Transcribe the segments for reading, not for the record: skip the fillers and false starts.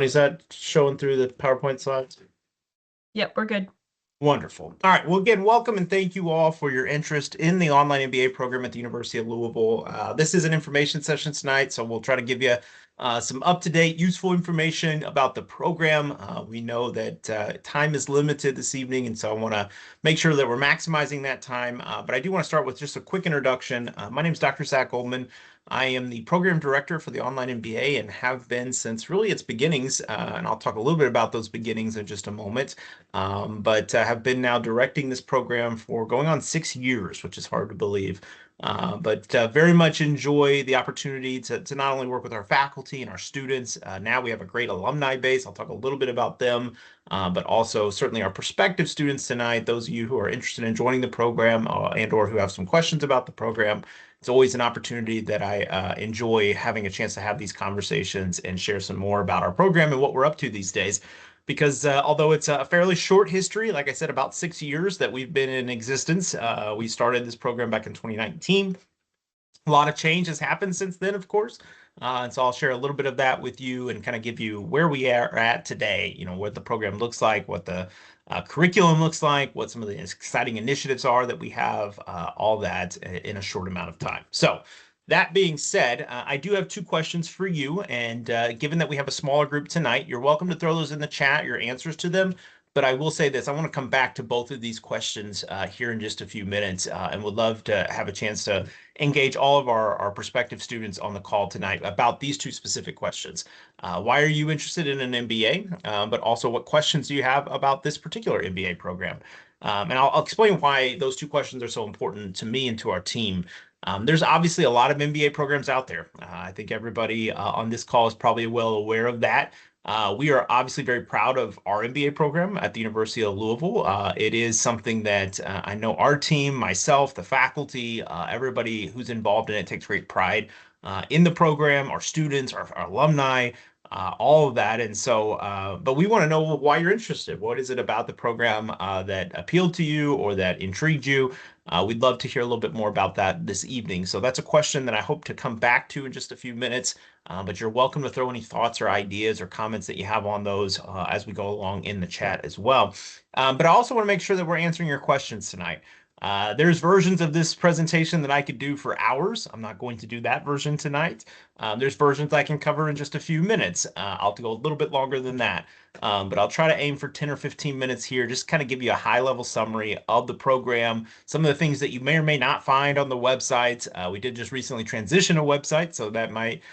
Is that showing through the PowerPoint slides? Yep, we're good. Wonderful. All right. Well, again, welcome and thank you all for your interest in the online MBA program at the University of Louisville. This is an information session tonight, so we'll try to give you some up-to-date, useful information about the program. We know that time is limited this evening, and so I want to make sure that we're maximizing that time. But I do want to start with just a quick introduction. My name is Dr. Zac Goldman. I am the program director for the online MBA and have been since really its beginnings, and I'll talk a little bit about those beginnings in just a moment. But have been now directing this program for going on 6 years, which is hard to believe. But very much enjoy the opportunity to not only work with our faculty and our students. Now we have a great alumni base. I'll talk a little bit about them, but also certainly our prospective students tonight, those of you who are interested in joining the program and or who have some questions about the program. It's always an opportunity that I enjoy having a chance to have these conversations and share some more about our program and what we're up to these days. Because although it's a fairly short history, like I said, about 6 years that we've been in existence, we started this program back in 2019. A lot of change has happened since then, of course. And so I'll share a little bit of that with you and kind of give you where we are at today, what the program looks like, what the curriculum looks like, what some of the exciting initiatives are that we have, all that in a short amount of time. So that being said, I do have two questions for you. And given that we have a smaller group tonight, you're welcome to throw those in the chat, your answers to them. But I will say this, I want to come back to both of these questions here in just a few minutes and would love to have a chance to engage all of our prospective students on the call tonight about these two specific questions. Why are you interested in an MBA? But also what questions do you have about this particular MBA program? And I'll explain why those two questions are so important to me and to our team. There's obviously a lot of MBA programs out there. I think everybody on this call is probably well aware of that. We are obviously very proud of our MBA program at the University of Louisville. It is something that I know our team, myself, the faculty, everybody who's involved in it takes great pride in the program, our students, our alumni, all of that. And so, but we want to know why you're interested. What is it about the program that appealed to you or that intrigued you? We'd love to hear a little bit more about that this evening. So that's a question that I hope to come back to in just a few minutes. But you're welcome to throw any thoughts or ideas or comments that you have on those as we go along in the chat as well. But I also want to make sure that we're answering your questions tonight. There's versions of this presentation that I could do for hours. I'm not going to do that version tonight. There's versions I can cover in just a few minutes. I'll go a little bit longer than that. But I'll try to aim for 10 or 15 minutes here, just kind of give you a high-level summary of the program, some of the things that you may or may not find on the website. We did just recently transition a website, so that might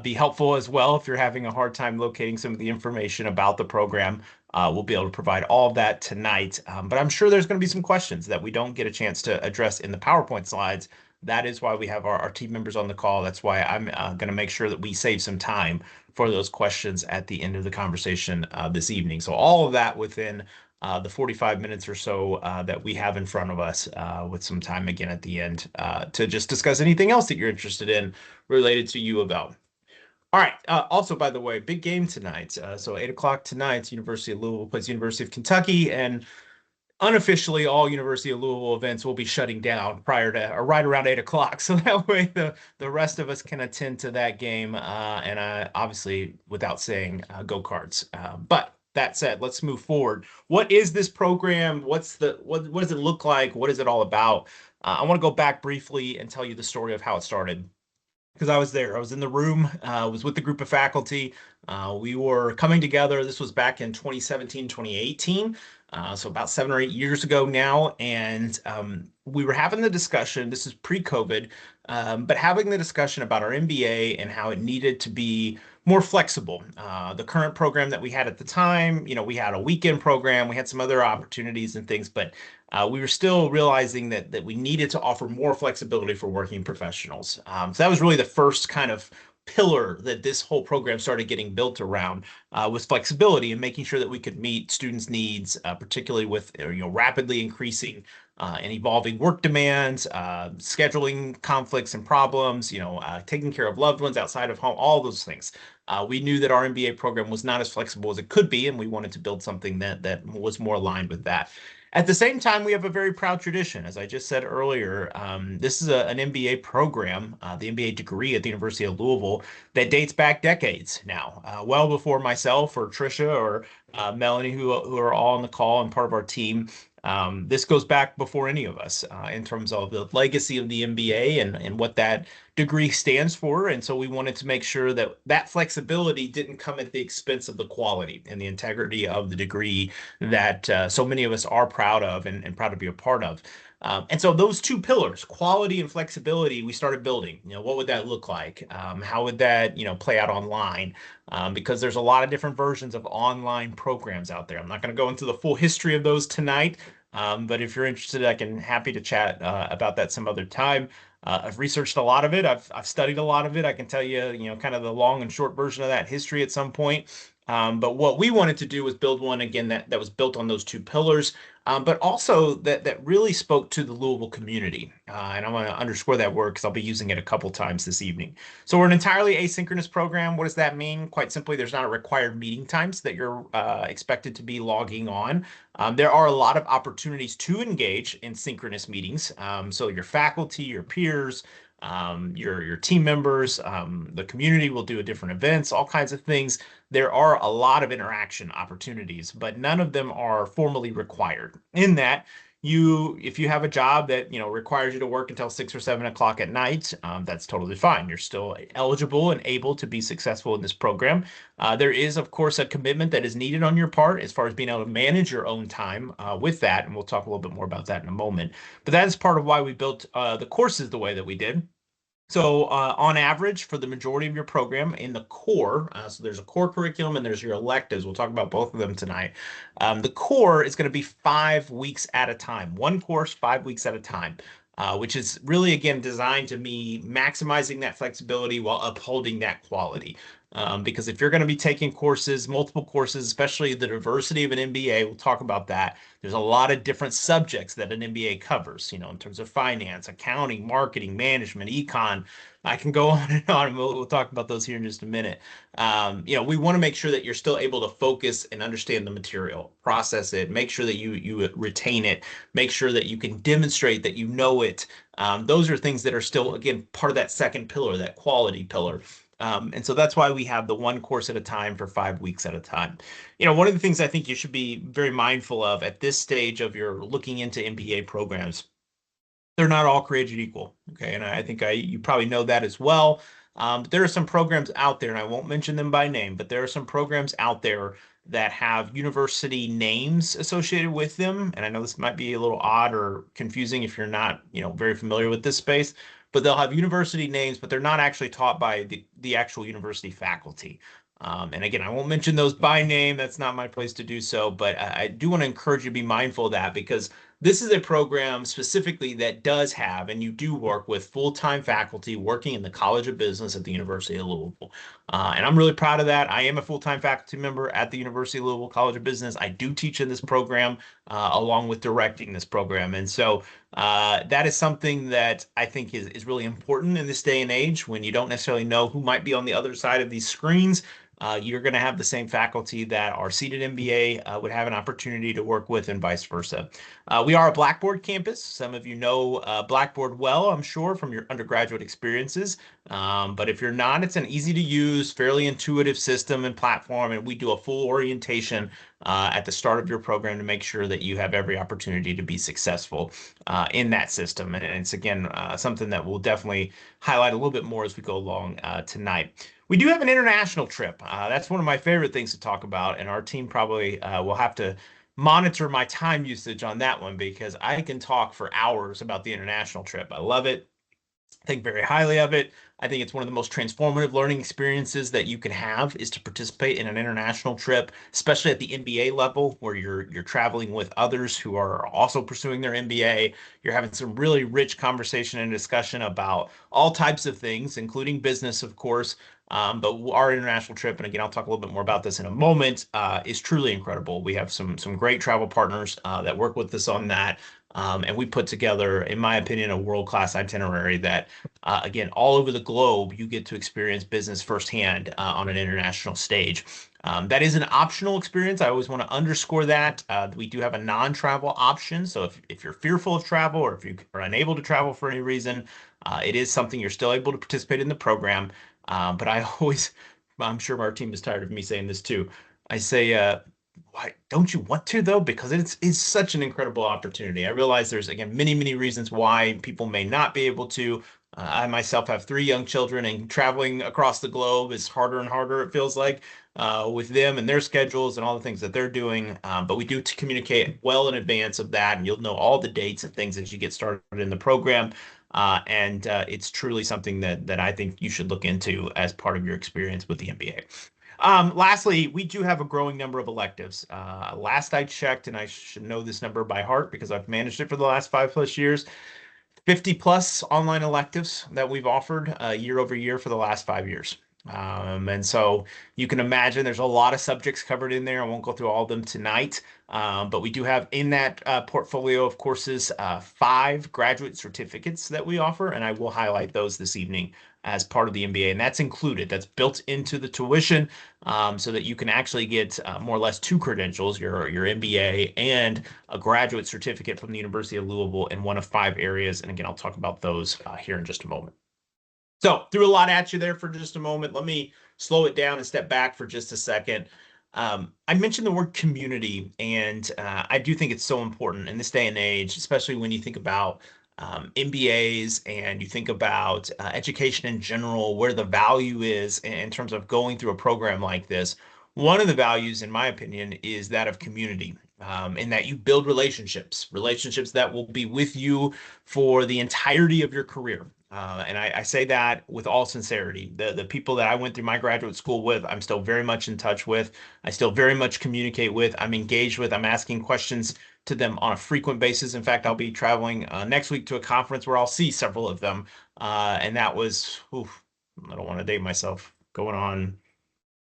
be helpful as well if you're having a hard time locating some of the information about the program. We'll be able to provide all of that tonight. But I'm sure there's going to be some questions that we don't get a chance to address in the PowerPoint slides. That is why we have our team members on the call. That's why I'm going to make sure that we save some time for those questions at the end of the conversation this evening. So all of that within the 45 minutes or so that we have in front of us with some time again at the end to just discuss anything else that you're interested in related to UofL. All right. Also, by the way, big game tonight. So 8 o'clock tonight, University of Louisville plays University of Kentucky, and unofficially, all University of Louisville events will be shutting down prior to or right around 8 o'clock. So that way, the rest of us can attend to that game, and obviously, without saying, go Cards. But that said, let's move forward. What is this program? What does it look like? What is it all about? I want to go back briefly and tell you the story of how it started, because I was there. I was in the room, was with the group of faculty. We were coming together. This was back in 2017, 2018, so about 7 or 8 years ago now. And we were having the discussion, this is pre-COVID, but having the discussion about our MBA and how it needed to be more flexible. The current program that we had at the time, we had a weekend program, we had some other opportunities and things, but we were still realizing that we needed to offer more flexibility for working professionals. So that was really the first kind of pillar that this whole program started getting built around, was flexibility and making sure that we could meet students' needs, particularly with rapidly increasing and evolving work demands, scheduling conflicts and problems, taking care of loved ones outside of home, all those things. We knew that our MBA program was not as flexible as it could be, and we wanted to build something that was more aligned with that. At the same time, we have a very proud tradition. As I just said earlier, this is an MBA program, the MBA degree at the University of Louisville, that dates back decades now, well before myself or Trisha or Melanie, who are all on the call and part of our team. This goes back before any of us in terms of the legacy of the MBA and what that degree stands for. And so we wanted to make sure that that flexibility didn't come at the expense of the quality and the integrity of the degree that so many of us are proud of and proud to be a part of. And so those two pillars, quality and flexibility, we started building. What would that look like? How would that, play out online? Because there's a lot of different versions of online programs out there. I'm not going to go into the full history of those tonight, but if you're interested, I can happy to chat about that some other time. I've researched a lot of it. I've studied a lot of it. I can tell you, kind of the long and short version of that history at some point. But what we wanted to do was build one again that was built on those two pillars, but also that really spoke to the Louisville community. And I want to underscore that word because I'll be using it a couple times this evening. So we're an entirely asynchronous program. What does that mean? Quite simply, there's not a required meeting times that you're expected to be logging on. There are a lot of opportunities to engage in synchronous meetings. So your faculty, your peers, your team members, the community will do different events, all kinds of things. There are a lot of interaction opportunities, but none of them are formally required. In that, if you have a job that requires you to work until 6 or 7 o'clock at night, that's totally fine. You're still eligible and able to be successful in this program. There is, of course, a commitment that is needed on your part as far as being able to manage your own time with that, and we'll talk a little bit more about that in a moment. But that is part of why we built the courses the way that we did. So on average, for the majority of your program in the core, so there's a core curriculum and there's your electives. We'll talk about both of them tonight. The core is going to be 5 weeks at a time, one course, 5 weeks at a time, which is really, again, designed to be maximizing that flexibility while upholding that quality. Because if you're going to be taking courses, multiple courses, especially the diversity of an MBA, we'll talk about that. There's a lot of different subjects that an MBA covers, in terms of finance, accounting, marketing, management, econ. I can go on and on, and we'll talk about those here in just a minute. We want to make sure that you're still able to focus and understand the material, process it, make sure that you retain it, make sure that you can demonstrate that you know it. Those are things that are still, again, part of that second pillar, that quality pillar. And so that's why we have the one course at a time for 5 weeks at a time. One of the things I think you should be very mindful of at this stage of your looking into MBA programs, they're not all created equal. Okay. And I think you probably know that as well. But there are some programs out there, and I won't mention them by name, but there are some programs out there that have university names associated with them. And I know this might be a little odd or confusing if you're not, very familiar with this space, but they'll have university names, but they're not actually taught by the actual university faculty. And again, I won't mention those by name. That's not my place to do so, but I do want to encourage you to be mindful of that because this is a program specifically that does have, and you do work with full-time faculty working in the College of Business at the University of Louisville. And I'm really proud of that. I am a full-time faculty member at the University of Louisville College of Business. I do teach in this program along with directing this program. And so that is something that I think is really important in this day and age when you don't necessarily know who might be on the other side of these screens. You're going to have the same faculty that our seated MBA would have an opportunity to work with and vice versa. We are a Blackboard campus. Some of you know Blackboard well, I'm sure, from your undergraduate experiences. But if you're not, it's an easy to use, fairly intuitive system and platform, and we do a full orientation at the start of your program to make sure that you have every opportunity to be successful in that system. And it's, again, something that we'll definitely highlight a little bit more as we go along tonight. We do have an international trip. That's one of my favorite things to talk about, and our team probably will have to monitor my time usage on that one because I can talk for hours about the international trip. I love it. Think very highly of it. I think it's one of the most transformative learning experiences that you can have is to participate in an international trip, especially at the MBA level where you're traveling with others who are also pursuing their MBA. You're having some really rich conversation and discussion about all types of things, including business, of course. But our international trip, and again, I'll talk a little bit more about this in a moment, is truly incredible. We have some great travel partners that work with us on that. And we put together, in my opinion, a world-class itinerary that, again, all over the globe, you get to experience business firsthand on an international stage. That is an optional experience. I always want to underscore that. We do have a non-travel option. So if you're fearful of travel or if you are unable to travel for any reason, it is something you're still able to participate in the program. But I always, I'm sure our team is tired of me saying this too. I say, why don't you want to though? Because it's such an incredible opportunity. I realize there's again many reasons why people may not be able to. I myself have three young children, and traveling across the globe is harder and harder, it feels like, with them and their schedules and all the things that they're doing. But we do communicate well in advance of that, and you'll know all the dates and things as you get started in the program. And it's truly something that I think you should look into as part of your experience with the MBA. Lastly, we do have a growing number of electives. Last I checked, and I should know this number by heart because I've managed it for the last 5+ years, 50 plus online electives that we've offered year over year for the last 5 years. And so you can imagine there's a lot of subjects covered in there. I won't go through all of them tonight, but we do have in that portfolio of courses 5 graduate certificates that we offer, and I will highlight those this evening as part of the MBA. And that's included, that's built into the tuition, so that you can actually get more or less 2 credentials, your MBA and a graduate certificate from the University of Louisville in one of 5 areas. And again, I'll talk about those here in just a moment. So threw a lot at you there for just a moment. Let me slow it down and step back for just a second. I mentioned the word community, and I do think it's so important in this day and age, especially when you think about MBAs and you think about education in general, where the value is in terms of going through a program like this. One of the values, in my opinion, is that of community. In that you build relationships that will be with you for the entirety of your career. And I say that with all sincerity. The people that I went through my graduate school with, I'm still very much in touch with. I still very much communicate with. I'm engaged with. I'm asking questions to them on a frequent basis. In fact, I'll be traveling next week to a conference where I'll see several of them. And that was, oof, I don't want to date myself, going on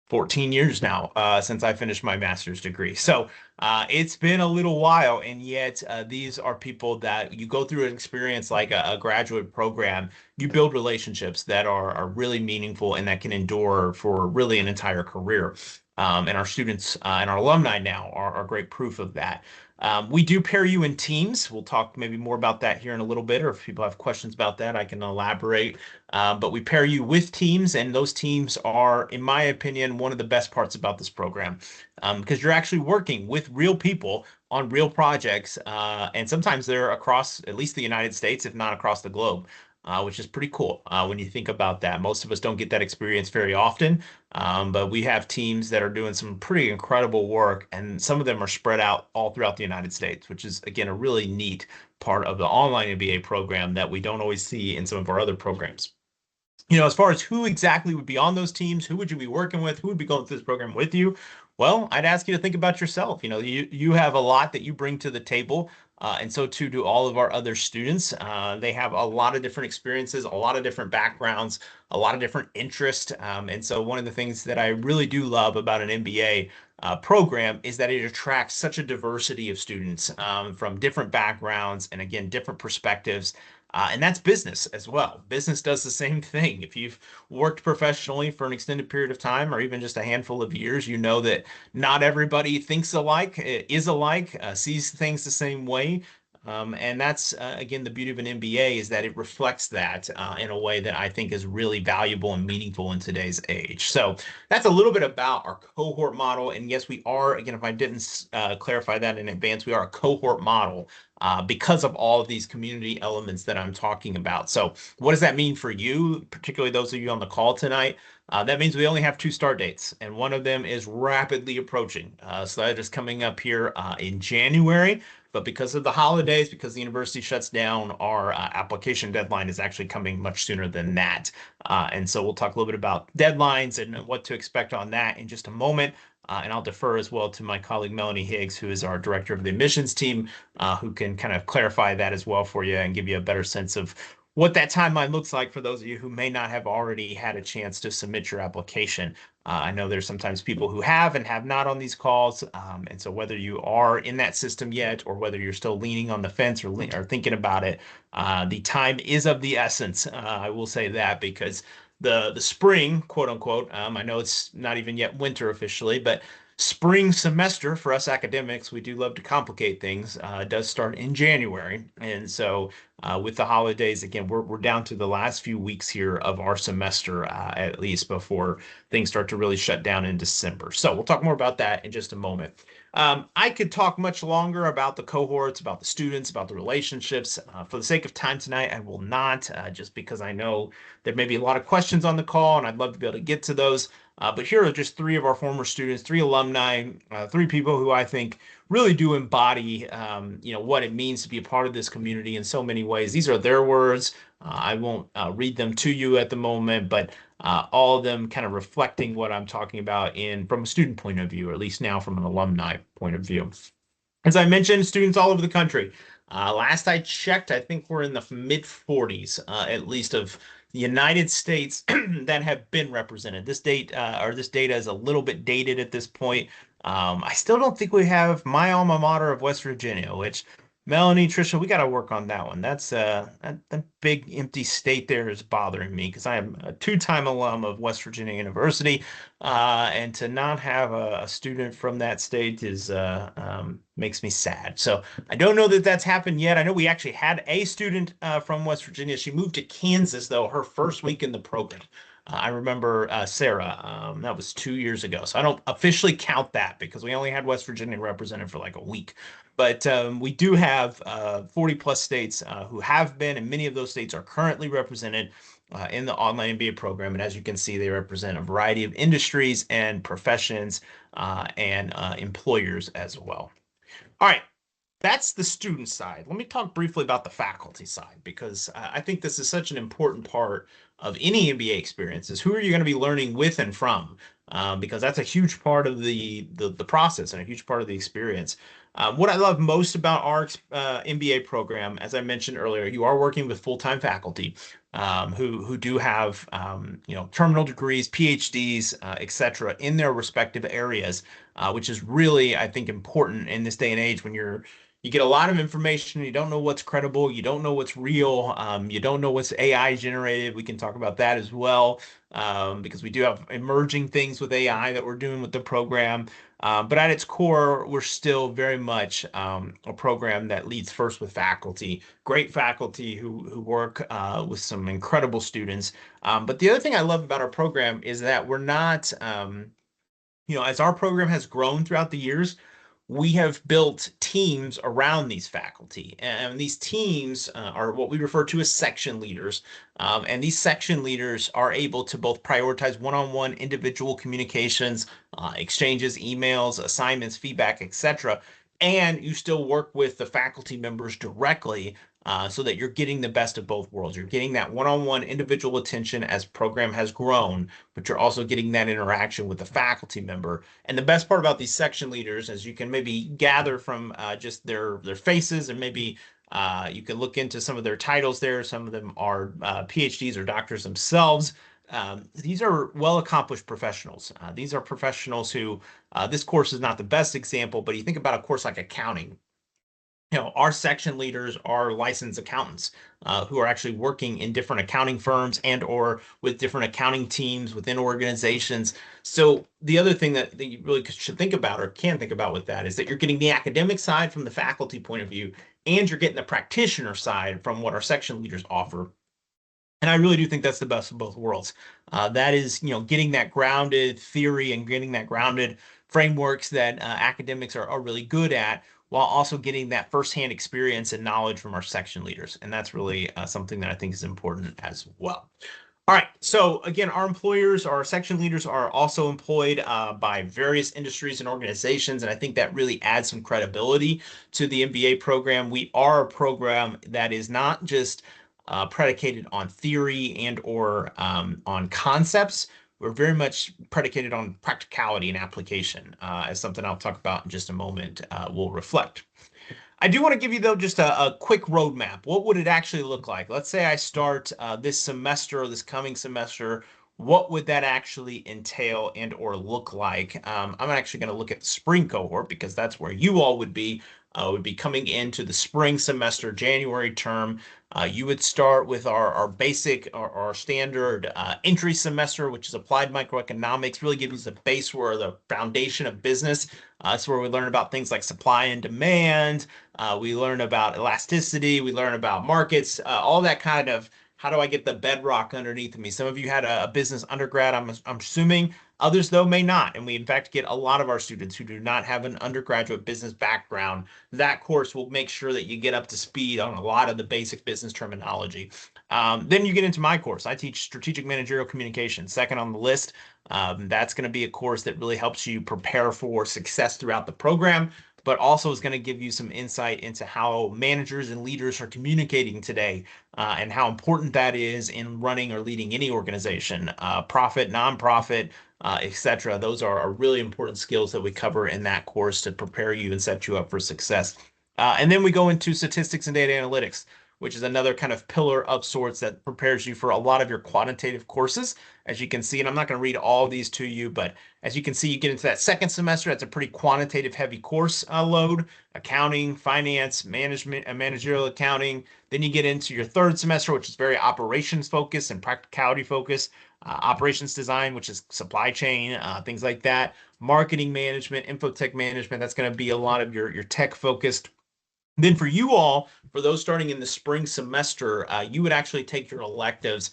14 years now since I finished my master's degree. So it's been a little while, and yet these are people that you go through an experience like a graduate program. You build relationships that are really meaningful and that can endure for really an entire career. And our students and our alumni now are great proof of that. We do pair you in teams. We'll talk maybe more about that here in a little bit, or if people have questions about that, I can elaborate. But we pair you with teams, and those teams are, in my opinion, one of the best parts about this program, because you're actually working with real people on real projects, and sometimes they're across at least the United States, if not across the globe. Which is pretty cool when you think about that. Most of us don't get that experience very often, but we have teams that are doing some pretty incredible work, and some of them are spread out all throughout the United States, which is, again, a really neat part of the online MBA program that we don't always see in some of our other programs. As far as who exactly would be on those teams, who would you be working with, who would be going through this program with you? Well, I'd ask you to think about yourself. You have a lot that you bring to the table, and so too do all of our other students. They have a lot of different experiences, a lot of different backgrounds, a lot of different interests. And so one of the things that I really do love about an MBA program is that it attracts such a diversity of students from different backgrounds and, again, different perspectives. And that's business as well. Business does the same thing. If you've worked professionally for an extended period of time or even just a handful of years, you know that not everybody thinks alike, is alike, sees things the same way. And that's, again, the beauty of an MBA is that it reflects that in a way that I think is really valuable and meaningful in today's age. So that's a little bit about our cohort model. And yes, we are, again, if I didn't clarify that in advance, we are a cohort model because of all of these community elements that I'm talking about. So what does that mean for you, particularly those of you on the call tonight? That means we only have 2 start dates, and one of them is rapidly approaching. So that is coming up here in January. But because of the holidays, because the university shuts down, our application deadline is actually coming much sooner than that. And so we'll talk a little bit about deadlines and what to expect on that in just a moment. And I'll defer as well to my colleague Melanie Higgs, who is our director of the admissions team, who can kind of clarify that as well for you and give you a better sense of what that timeline looks like for those of you who may not have already had a chance to submit your application. I know there's sometimes people who have and have not on these calls. And so whether you are in that system yet or whether you're still leaning on the fence or thinking about it, the time is of the essence. I will say that because the spring, quote unquote. I know it's not even yet winter officially, but spring semester for us academics, we do love to complicate things. Does start in January, and so with the holidays, again, we're down to the last few weeks here of our semester, at least before things start to really shut down in December. So we'll talk more about that in just a moment. I could talk much longer about the cohorts, about the students, about the relationships. For the sake of time tonight, I will not, just because I know there may be a lot of questions on the call, and I'd love to be able to get to those. But here are just three of our former students, three alumni, three people who I think really do embody, what it means to be a part of this community in so many ways. These are their words. I won't read them to you at the moment, but all of them kind of reflecting what I'm talking about from a student point of view, or at least now from an alumni point of view. As I mentioned, students all over the country. Last I checked, I think we're in the mid 40s, at least, of the United States that have been represented. This data is a little bit dated at this point. I still don't think we have my alma mater of West Virginia, which Melanie, Trisha, we got to work on that one. That big empty state there is bothering me because I am a two-time alum of West Virginia University, and to not have a student from that state makes me sad. So I don't know that that's happened yet. I know we actually had a student from West Virginia. She moved to Kansas though her first week in the program. I remember Sarah. That was 2 years ago. So I don't officially count that because we only had West Virginia represented for like a week. But we do have 40 plus states who have been, and many of those states are currently represented in the online MBA program. And as you can see, they represent a variety of industries and professions and employers as well. All right, that's the student side. Let me talk briefly about the faculty side because I think this is such an important part of any MBA experience is who are you going to be learning with and from? Because that's a huge part of the process and a huge part of the experience. What I love most about our MBA program, as I mentioned earlier, you are working with full-time faculty who do have terminal degrees, PhDs, etc. in their respective areas, which is really, I think, important in this day and age when you get a lot of information, you don't know what's credible, you don't know what's real, you don't know what's AI generated. We can talk about that as well, because we do have emerging things with AI that we're doing with the program. But at its core, we're still very much a program that leads first with faculty, great faculty who work with some incredible students. But the other thing I love about our program is that we're not, as our program has grown throughout the years, we have built teams around these faculty. And these teams are what we refer to as section leaders. And these section leaders are able to both prioritize one-on-one individual communications, exchanges, emails, assignments, feedback, etc. And you still work with the faculty members directly so that you're getting the best of both worlds. You're getting that one-on-one individual attention as program has grown, but you're also getting that interaction with the faculty member. And the best part about these section leaders, as you can maybe gather from just their faces, and maybe you can look into some of their titles there. Some of them are PhDs or doctors themselves. These are well-accomplished professionals. These are professionals who, this course is not the best example, but you think about a course like accounting. Our section leaders are licensed accountants who are actually working in different accounting firms and or with different accounting teams within organizations. So the other thing that you really should think about or can think about with that is that you're getting the academic side from the faculty point of view, and you're getting the practitioner side from what our section leaders offer. And I really do think that's the best of both worlds. That is, getting that grounded theory and getting that grounded frameworks that academics are really good at, while also getting that firsthand experience and knowledge from our section leaders. And that's really something that I think is important as well. All right. So again, our employers, our section leaders are also employed by various industries and organizations. And I think that really adds some credibility to the MBA program. We are a program that is not just predicated on theory and or on concepts. We're very much predicated on practicality and application, as something I'll talk about in just a moment will reflect. I do want to give you, though, just a quick roadmap. What would it actually look like? Let's say I start this semester or this coming semester what would that actually entail and or look like? I'm actually going to look at the spring cohort because that's where you all would be coming into the spring semester, January term. You would start with our basic, our standard entry semester, which is applied microeconomics, really gives you the base or the foundation of business. That's where we learn about things like supply and demand. We learn about elasticity. We learn about markets, all that kind of how do I get the bedrock underneath me? Some of you had a business undergrad, I'm assuming. Others, though, may not. And we, in fact, get a lot of our students who do not have an undergraduate business background. That course will make sure that you get up to speed on a lot of the basic business terminology. Then you get into my course. I teach strategic managerial communication, second on the list. That's going to be a course that really helps you prepare for success throughout the program, but also is going to give you some insight into how managers and leaders are communicating today, and how important that is in running or leading any organization, profit, nonprofit, etc. Those are really important skills that we cover in that course to prepare you and set you up for success. And then we go into statistics and data analytics, which is another kind of pillar of sorts that prepares you for a lot of your quantitative courses. As you can see, and I'm not going to read all of these to you, but as you can see, you get into that second semester. That's a pretty quantitative heavy course load: accounting, finance, management, and managerial accounting. Then you get into your third semester, which is very operations focused and practicality focused. Operations design, which is supply chain, things like that. Marketing management, infotech management. That's going to be a lot of your tech focused. Then for you all, for those starting in the spring semester, you would actually take your electives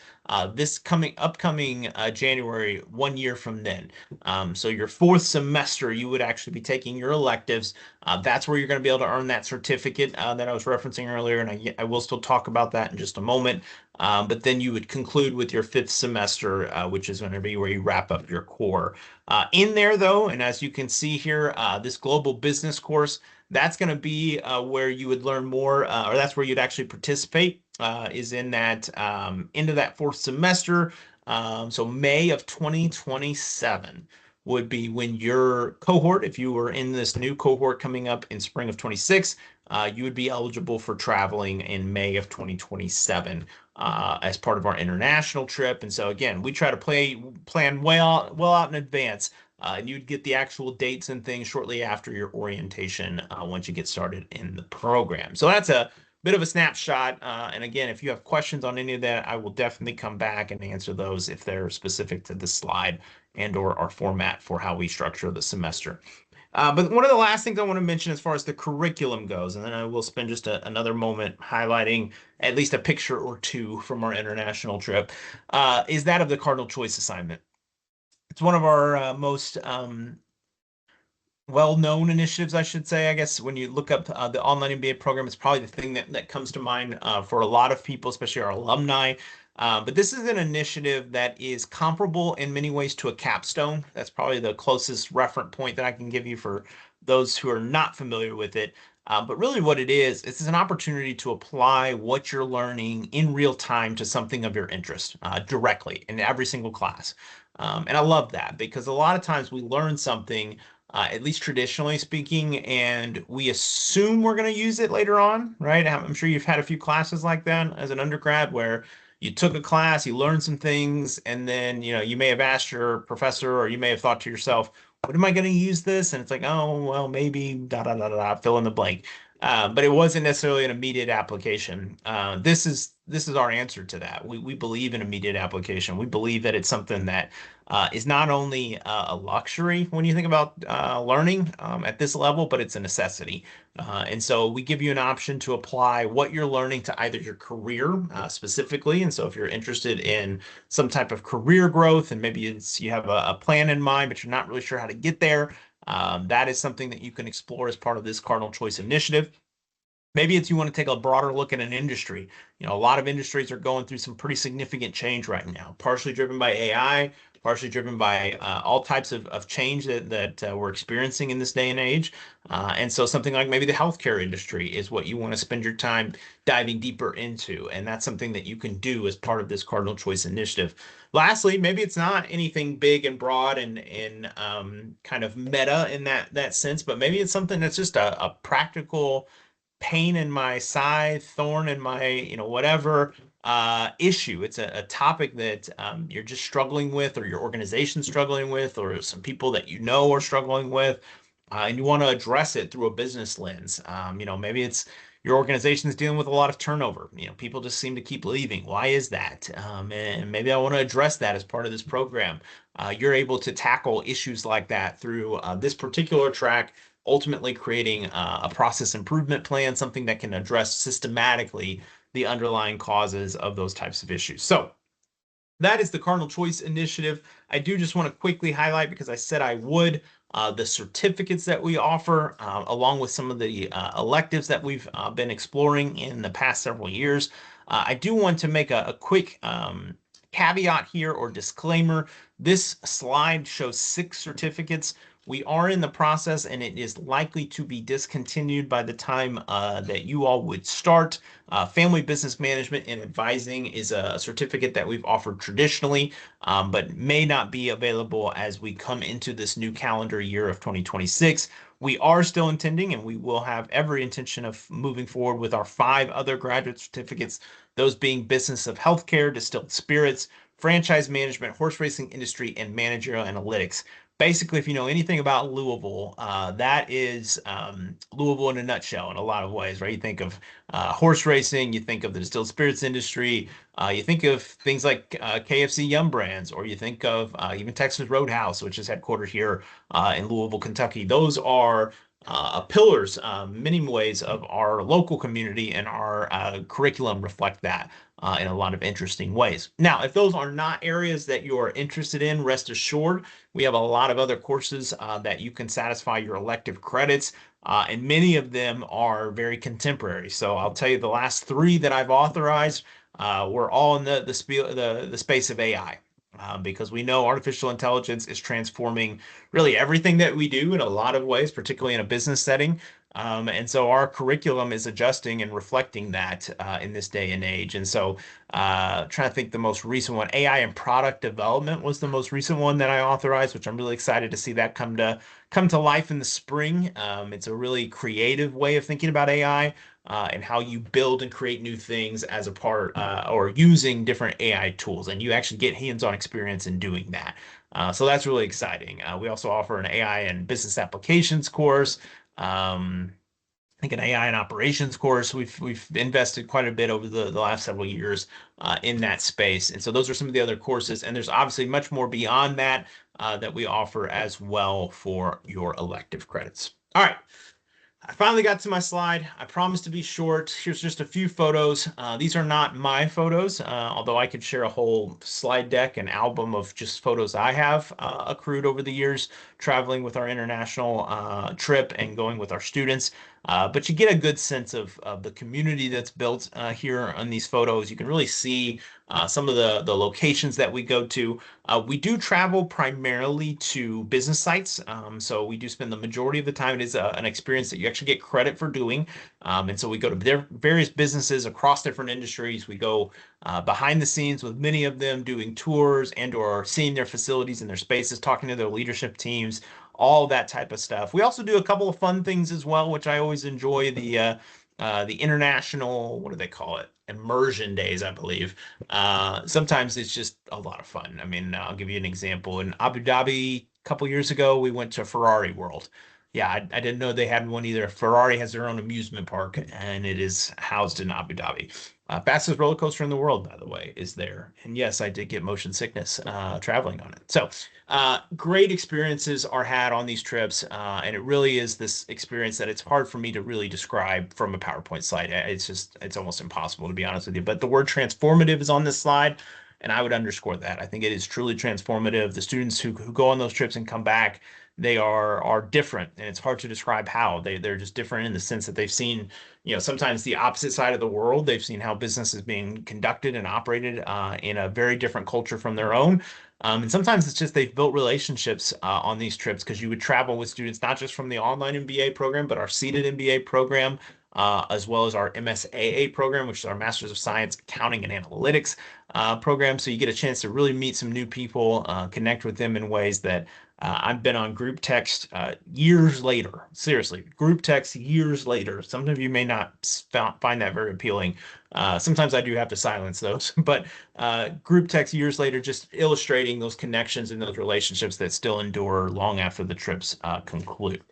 this upcoming January, 1 year from then. So your fourth semester, you would actually be taking your electives. That's where you're going to be able to earn that certificate that I was referencing earlier, and I will still talk about that in just a moment. But then you would conclude with your fifth semester, which is going to be where you wrap up your core. In there, though, and as you can see here, this global business course, that's going to be where you would learn more, or that's where you'd actually participate, is in that into that fourth semester. So May of 2027 would be when your cohort, if you were in this new cohort coming up in spring of 26, you would be eligible for traveling in May of 2027 as part of our international trip. And so again, we try to plan well out in advance, and you'd get the actual dates and things shortly after your orientation once you get started in the program. So that's a bit of a snapshot. And again, if you have questions on any of that, I will definitely come back and answer those if they're specific to this slide and or our format for how we structure the semester. But one of the last things I want to mention as far as the curriculum goes, and then I will spend just another moment highlighting at least a picture or two from our international trip, is that of the Cardinal Choice assignment. It's one of our most well-known initiatives, I should say. I guess when you look up the online MBA program, it's probably the thing that comes to mind for a lot of people, especially our alumni. But this is an initiative that is comparable in many ways to a capstone. That's probably the closest reference point that I can give you for those who are not familiar with it. But really what it is an opportunity to apply what you're learning in real time to something of your interest directly in every single class. And I love that because a lot of times we learn something, at least traditionally speaking, and we assume we're going to use it later on, right? I'm sure you've had a few classes like that as an undergrad where you took a class, you learned some things, and then, you may have asked your professor or you may have thought to yourself, what am I going to use this? And it's like, oh, well, maybe da da da da, fill in the blank. But it wasn't necessarily an immediate application. This is our answer to that. We believe in immediate application. We believe that it's something that is not only a luxury when you think about learning at this level, but it's a necessity. And so we give you an option to apply what you're learning to either your career specifically. And so if you're interested in some type of career growth and maybe you have a plan in mind, but you're not really sure how to get there, that is something that you can explore as part of this Cardinal Choice initiative. Maybe it's you want to take a broader look at an industry. A lot of industries are going through some pretty significant change right now, partially driven by AI, partially driven by all types of change that we're experiencing in this day and age. And so something like maybe the healthcare industry is what you want to spend your time diving deeper into. And that's something that you can do as part of this Cardinal Choice initiative. Lastly, maybe it's not anything big and broad and kind of meta in that sense, but maybe it's something that's just a practical pain in my side, thorn in my, whatever, issue. It's a topic that you're just struggling with, or your organization's struggling with, or some people that you know are struggling with, and you want to address it through a business lens. Maybe it's your organization is dealing with a lot of turnover. People just seem to keep leaving. Why is that? And maybe I want to address that as part of this program. You're able to tackle issues like that through this particular track, ultimately creating a process improvement plan, something that can address systematically the underlying causes of those types of issues. So that is the Cardinal Choice Initiative. I do just want to quickly highlight, because I said I would, the certificates that we offer, along with some of the electives that we've been exploring in the past several years. I do want to make a quick caveat here, or disclaimer. This slide shows 6 certificates. We are in the process, and it is likely to be discontinued by the time that you all would start. Family Business Management and Advising is a certificate that we've offered traditionally, but may not be available as we come into this new calendar year of 2026. We are still intending, and we will have every intention of moving forward with our 5 other graduate certificates, those being Business of Healthcare, Distilled Spirits, Franchise Management, Horse Racing Industry, and Managerial Analytics. Basically, if you know anything about Louisville, that is Louisville in a nutshell in a lot of ways, right? You think of horse racing, you think of the distilled spirits industry, you think of things like KFC Yum Brands, or you think of even Texas Roadhouse, which is headquartered here in Louisville, Kentucky. Those are pillars, many ways, of our local community, and our curriculum reflect that in a lot of interesting ways. Now, if those are not areas that you're interested in, rest assured, we have a lot of other courses that you can satisfy your elective credits, and many of them are very contemporary. So I'll tell you, the last 3 that I've authorized were all in the space of AI. Because we know artificial intelligence is transforming really everything that we do in a lot of ways, particularly in a business setting. And so our curriculum is adjusting and reflecting that in this day and age. And so trying to think, the most recent one, AI and product development, was the most recent one that I authorized, which I'm really excited to see that come to life in the spring. It's a really creative way of thinking about AI. And how you build and create new things as a part, or using different AI tools, and you actually get hands-on experience in doing that. So that's really exciting. We also offer an AI and business applications course. I think an AI and operations course. We've invested quite a bit over the last several years in that space, and so those are some of the other courses. And there's obviously much more beyond that that we offer as well for your elective credits. All right. I finally got to my slide. I promised to be short. Here's just a few photos. These are not my photos, although I could share a whole slide deck and album of just photos I have accrued over the years, traveling with our international trip and going with our students. But you get a good sense of the community that's built here on these photos. You can really see some of the locations that we go to. We do travel primarily to business sites. So we do spend the majority of the time. It is an experience that you actually get credit for doing. And so we go to their various businesses across different industries. We go behind the scenes with many of them, doing tours and or seeing their facilities and their spaces, talking to their leadership teams, all that type of stuff. We also do a couple of fun things as well, which I always enjoy. The international, what do they call it? Immersion days, I believe. Sometimes it's just a lot of fun. I mean, I'll give you an example. In Abu Dhabi a couple years ago, we went to Ferrari World. Yeah, I didn't know they had one either. Ferrari has their own amusement park, and it is housed in Abu Dhabi. Fastest roller coaster in the world, by the way, is there. And yes, I did get motion sickness traveling on it. So great experiences are had on these trips, and it really is this experience that it's hard for me to really describe from a PowerPoint slide. It's almost impossible, to be honest with you. But the word transformative is on this slide, and I would underscore that. I think it is truly transformative. The students who go on those trips and come back, they are different, and it's hard to describe how. They're just different in the sense that they've seen, sometimes the opposite side of the world. They've seen how business is being conducted and operated in a very different culture from their own. And sometimes it's just they've built relationships on these trips, because you would travel with students not just from the online MBA program, but our seated MBA program. as well as our MSAA program, which is our Masters of Science Accounting and Analytics program. So you get a chance to really meet some new people, connect with them in ways that I've been on group text years later. Seriously, group text years later. Some of you may not find that very appealing. Sometimes I do have to silence those, but group text years later, just illustrating those connections and those relationships that still endure long after the trips conclude.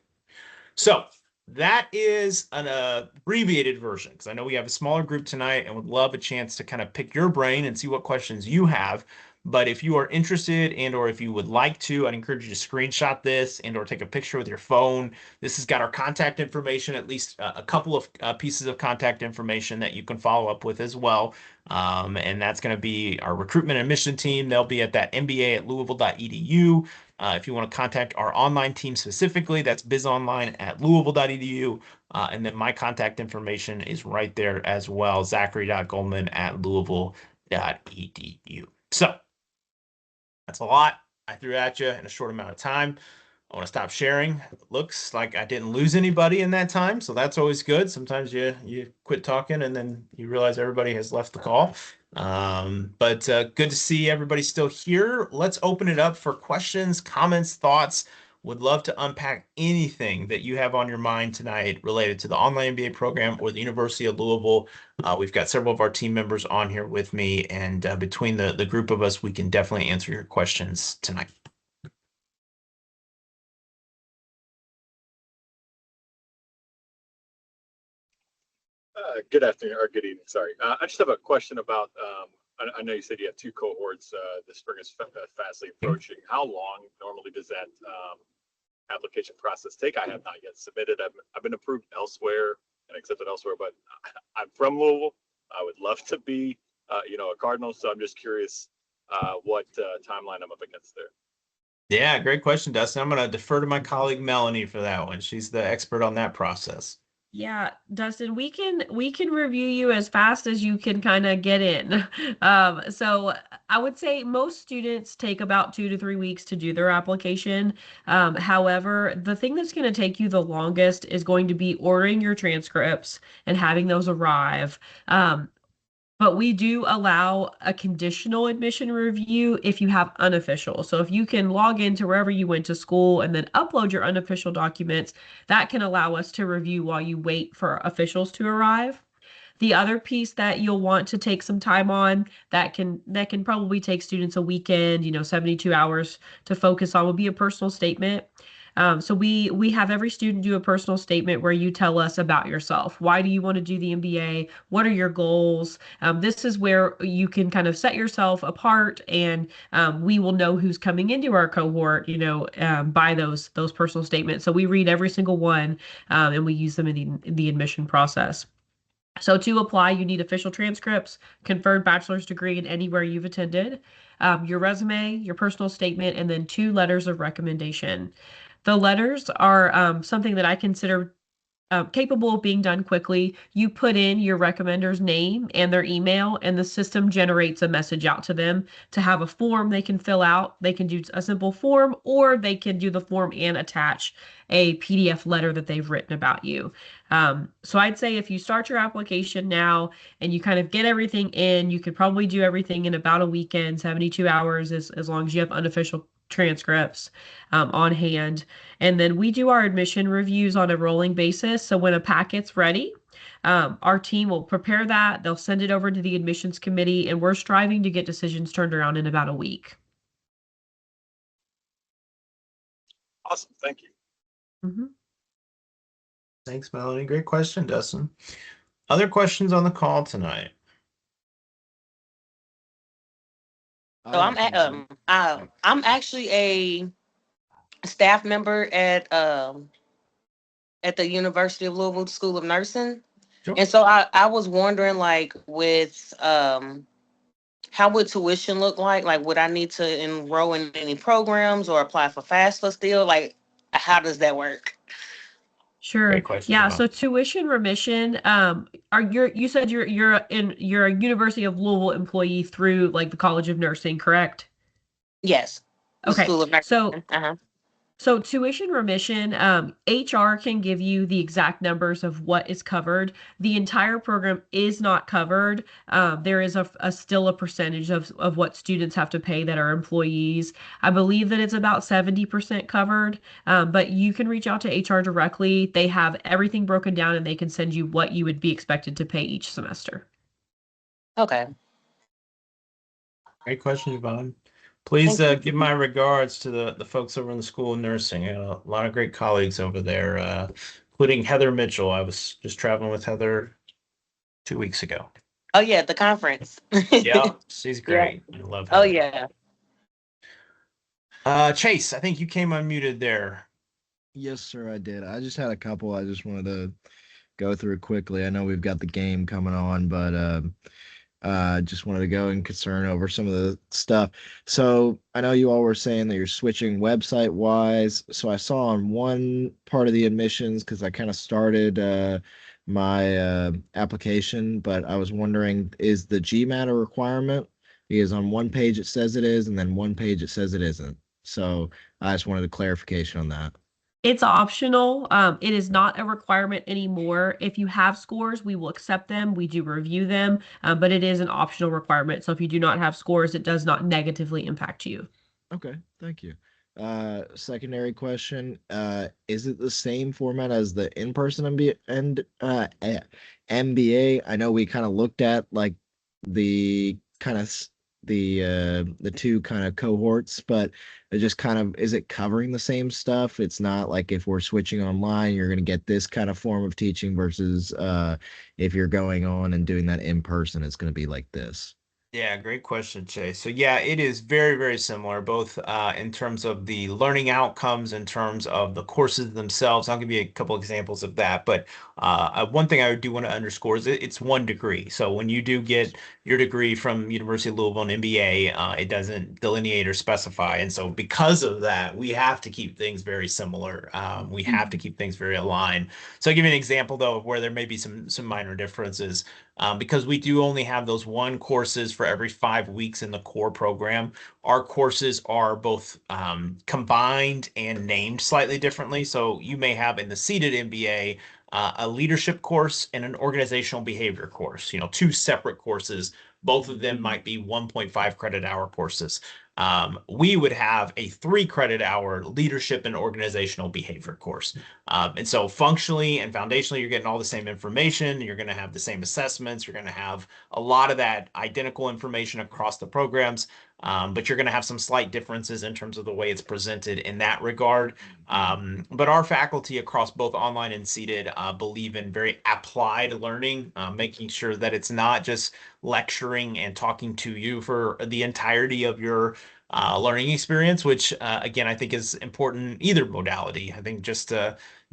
So that is an abbreviated version because I know we have a smaller group tonight and would love a chance to kind of pick your brain and see what questions you have. But if you are interested and or if you would like to, I'd encourage you to screenshot this and or take a picture with your phone. This has got our contact information, at least a couple of pieces of contact information that you can follow up with as well. And that's going to be our recruitment and admission team. They'll be at that mba@louisville.edu. If you want to contact our online team specifically, that's bizonline@louisville.edu. And then my contact information is right there as well, zachary.goldman@louisville.edu. So that's a lot I threw at you in a short amount of time. I want to stop sharing. It looks like I didn't lose anybody in that time, so that's always good. Sometimes you quit talking and then you realize everybody has left the call. But good to see everybody still here. Let's open it up for questions, comments, thoughts. Would love to unpack anything that you have on your mind tonight related to the online MBA program or the University of Louisville. We've got several of our team members on here with me, and between the group of us, we can definitely answer your questions tonight. Good afternoon or good evening. Sorry. I just have a question about, I know you said you have two cohorts. The spring is fastly approaching. How long normally does that application process take? I have not yet submitted. I've been approved elsewhere and accepted elsewhere, but I'm from Louisville. I would love to be, a Cardinal. So I'm just curious what timeline I'm up against there. Yeah, great question, Dustin. I'm going to defer to my colleague Melanie for that one. She's the expert on that process. Yeah, Dustin, we can review you as fast as you can kind of get in. So I would say most students take about 2 to 3 weeks to do their application. However, the thing that's going to take you the longest is going to be ordering your transcripts and having those arrive. But we do allow a conditional admission review if you have unofficial. So if you can log into wherever you went to school and then upload your unofficial documents, that can allow us to review while you wait for officials to arrive. The other piece that you'll want to take some time on that can probably take students a weekend, 72 hours to focus on, will be a personal statement. So we have every student do a personal statement where you tell us about yourself. Why do you want to do the MBA? What are your goals? This is where you can kind of set yourself apart, and we will know who's coming into our cohort, by those personal statements. So we read every single one, and we use them in the admission process. So to apply, you need official transcripts, conferred bachelor's degree in anywhere you've attended, your resume, your personal statement, and then 2 letters of recommendation. The letters are something that I consider capable of being done quickly. You put in your recommender's name and their email, and the system generates a message out to them to have a form they can fill out. They can do a simple form, or they can do the form and attach a PDF letter that they've written about you. So I'd say if you start your application now and you kind of get everything in, you could probably do everything in about a weekend, 72 hours, as long as you have unofficial transcripts on hand. And then we do our admission reviews on a rolling basis. So when a packet's ready, our team will prepare that. They'll send it over to the admissions committee, and we're striving to get decisions turned around in about a week. Awesome. Thank you. Mm-hmm. Thanks, Melanie. Great question, Dustin. Other questions on the call tonight? So I'm actually a staff member at the University of Louisville School of Nursing. Sure. And so I was wondering, like, with how would tuition look like? Like, would I need to enroll in any programs or apply for FAFSA still? Like, how does that work? Sure. Great question, Yeah. Jamal. So tuition remission. You said you're a University of Louisville employee through like the College of Nursing, correct? Yes. The Okay. School of Nursing. So So tuition remission, HR can give you the exact numbers of what is covered. The entire program is not covered. There is still a percentage of what students have to pay that are employees. I believe that it's about 70% covered, but you can reach out to HR directly. They have everything broken down and they can send you what you would be expected to pay each semester. Okay. Great question, Yvonne. Please Thank you. give my regards to the folks over in the School of Nursing. I got a lot of great colleagues over there, including Heather Mitchell. I was just traveling with Heather 2 weeks ago. Oh yeah, the conference. Yeah, she's Yeah. great. I love Oh Heather. yeah. Chase, I think you came unmuted there. Yes, sir, I did. I just had a couple I just wanted to go through quickly. I know we've got the game coming on, but just wanted to go and concern over some of the stuff. So I know you all were saying that you're switching website wise. So I saw on one part of the admissions because I kind of started my application, but I was wondering, is the GMAT a requirement? Because on one page it says it is, and then one page it says it isn't. So I just wanted a clarification on that. It's optional. It is not a requirement anymore. If you have scores, we will accept them. We do review them, but it is an optional requirement. So if you do not have scores, it does not negatively impact you. Okay, thank you. Secondary question, is it the same format as the in-person MBA and MBA? I know we kind of looked at like the kind of the two kind of cohorts, but it just kind of, is it covering the same stuff? It's not like if we're switching online, you're going to get this kind of form of teaching versus if you're going on and doing that in person, it's going to be like this. Yeah, great question, Chase. So yeah, it is very, very similar, both in terms of the learning outcomes, in terms of the courses themselves. I'll give you a couple examples of that. But one thing I do want to underscore is it's 1 degree. So when you do get your degree from University of Louisville, an MBA, it doesn't delineate or specify. And so because of that, we have to keep things very similar. We have to keep things very aligned. So I'll give you an example, though, of where there may be some minor differences. Because we do only have those one courses for every 5 weeks in the core program. Our courses are both combined and named slightly differently. So you may have in the seated MBA a leadership course and an organizational behavior course, two separate courses. Both of them might be 1.5 credit hour courses. We would have a 3 credit hour leadership and organizational behavior course. And so functionally and foundationally, you're getting all the same information. You're going to have the same assessments. You're going to have a lot of that identical information across the programs. But you're going to have some slight differences in terms of the way it's presented in that regard. But our faculty across both online and seated believe in very applied learning, making sure that it's not just lecturing and talking to you for the entirety of your learning experience, which again, I think is important in either modality. I think just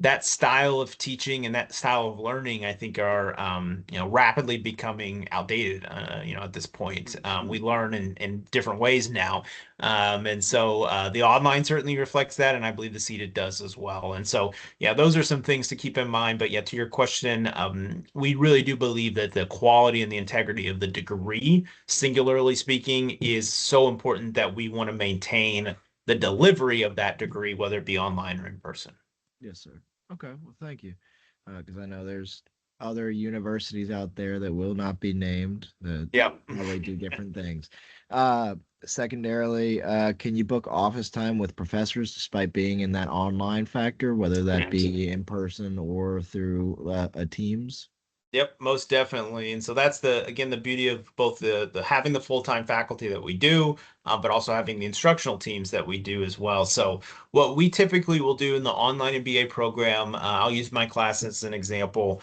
that style of teaching and that style of learning, I think are rapidly becoming outdated. At this point, we learn in different ways now, and so the online certainly reflects that, and I believe the seated does as well. And so, yeah, those are some things to keep in mind. But yeah, to your question, we really do believe that the quality and the integrity of the degree, singularly speaking, is so important that we want to maintain the delivery of that degree, whether it be online or in person. Yes, sir. Okay, well, thank you. Because I know there's other universities out there that will not be named that Yeah. probably do different things. Secondarily, can you book office time with professors despite being in that online factor, whether that be in person or through a Teams? Yep, most definitely. And so that's the beauty of both the having the full-time faculty that we do, but also having the instructional teams that we do as well. So what we typically will do in the online MBA program, I'll use my class as an example.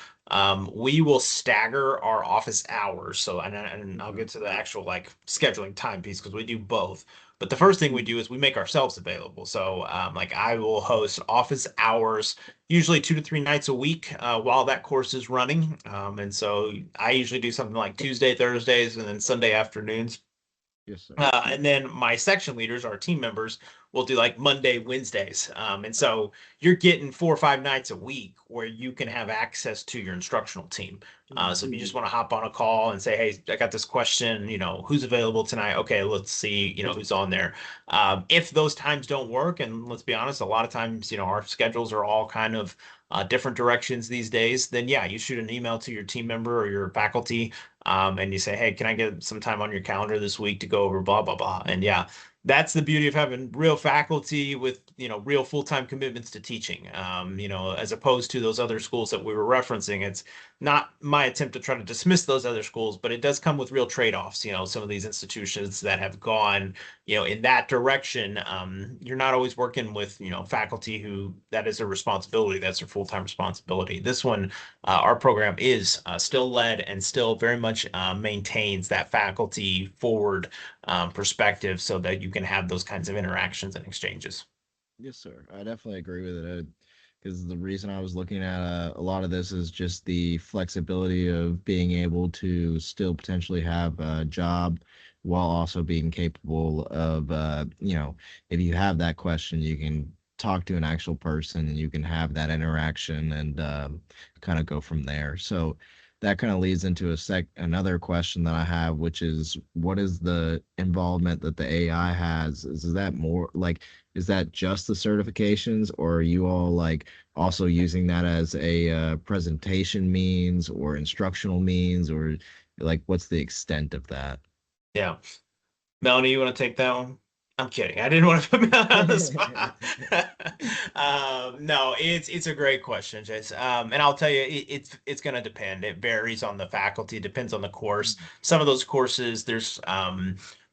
We will stagger our office hours. So, and I'll get to the actual like scheduling time piece because we do both. But the first thing we do is we make ourselves available. So, like I will host office hours usually 2 to 3 nights a week while that course is running. And so I usually do something like Tuesday, Thursdays, and then Sunday afternoons. Yes, sir. And then my section leaders, our team members, will do like Monday, Wednesdays. And so you're getting 4 or 5 nights a week where you can have access to your instructional team. So if you just want to hop on a call and say, hey, I got this question, who's available tonight? Okay, let's see, who's on there. If those times don't work, and let's be honest, a lot of times, our schedules are all kind of different directions these days, then yeah, you shoot an email to your team member or your faculty, and you say, hey, can I get some time on your calendar this week to go over blah, blah, blah. And yeah, that's the beauty of having real faculty with, real full-time commitments to teaching, as opposed to those other schools that we were referencing. It's not my attempt to try to dismiss those other schools, but it does come with real trade-offs. Some of these institutions that have gone, in that direction, you're not always working with, faculty who that is their responsibility. That's their full-time responsibility. This one, our program is still led and still very much maintains that faculty forward perspective so that you can have those kinds of interactions and exchanges. Yes, sir. I definitely agree with it. Because the reason I was looking at a lot of this is just the flexibility of being able to still potentially have a job while also being capable of, if you have that question, you can talk to an actual person and you can have that interaction and kind of go from there. So that kind of leads into another question that I have, which is what is the involvement that the AI has? Is that more like, is that just the certifications, or are you all like also using that as a presentation means or instructional means, or like what's the extent of that? Yeah. Melanie, you want to take that one? I'm kidding. I didn't want to put Melanie on the spot. No, it's a great question, Jace. And I'll tell you, it's going to depend. It varies on the faculty, depends on the course. Some of those courses, there's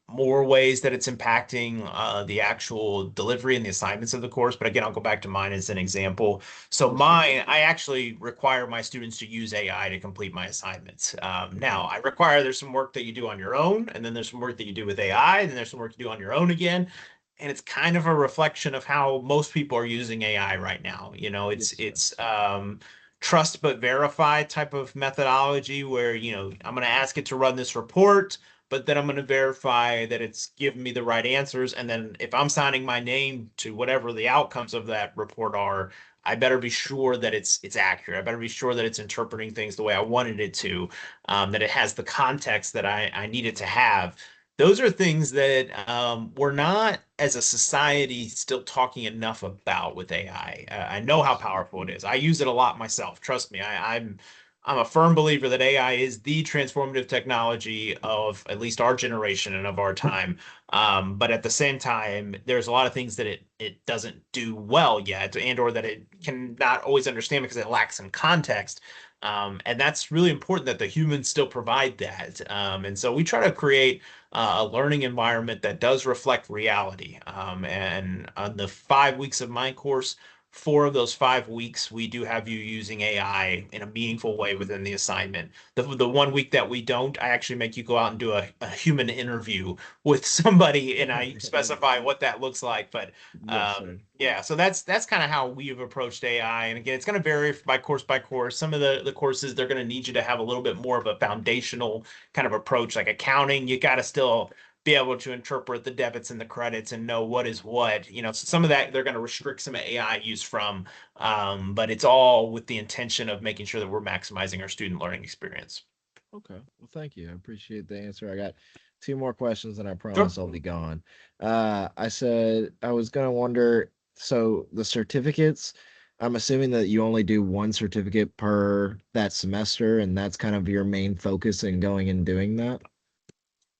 more ways that it's impacting the actual delivery and the assignments of the course. But again, I'll go back to mine as an example. So mine, I actually require my students to use AI to complete my assignments. Now, I require there's some work that you do on your own, and then there's some work that you do with AI, and then there's some work you do on your own again. And it's kind of a reflection of how most people are using AI right now. It's trust but verify type of methodology where, I'm going to ask it to run this report, but then I'm going to verify that it's giving me the right answers. And then if I'm signing my name to whatever the outcomes of that report are, I better be sure that it's accurate. I better be sure that it's interpreting things the way I wanted it to, that it has the context that I need it to have. Those are things that we're not, as a society, still talking enough about with AI. I know how powerful it is. I use it a lot myself. Trust me, I'm a firm believer that AI is the transformative technology of at least our generation and of our time. But at the same time, there's a lot of things that it doesn't do well yet, and or that it cannot always understand because it lacks in context. And that's really important that the humans still provide that. And so we try to create a learning environment that does reflect reality. And on the 5 weeks of my course, 4 of those 5 weeks, we do have you using AI in a meaningful way within the assignment. The 1 week that we don't, I actually make you go out and do a human interview with somebody, and I specify what that looks like. But Yes, sir. yeah, so that's kind of how we've approached AI. And again, it's going to vary by course by course. Some of the courses, they're going to need you to have a little bit more of a foundational kind of approach, like accounting. You got to still be able to interpret the debits and the credits and know what is what. So some of that they're going to restrict some AI use from, but it's all with the intention of making sure that we're maximizing our student learning experience. Okay. Well, thank you. I appreciate the answer. I got two more questions and I Sure. promise I'll be gone. I said I was gonna wonder, so the certificates, I'm assuming that you only do one certificate per that semester, and that's kind of your main focus in going and doing that?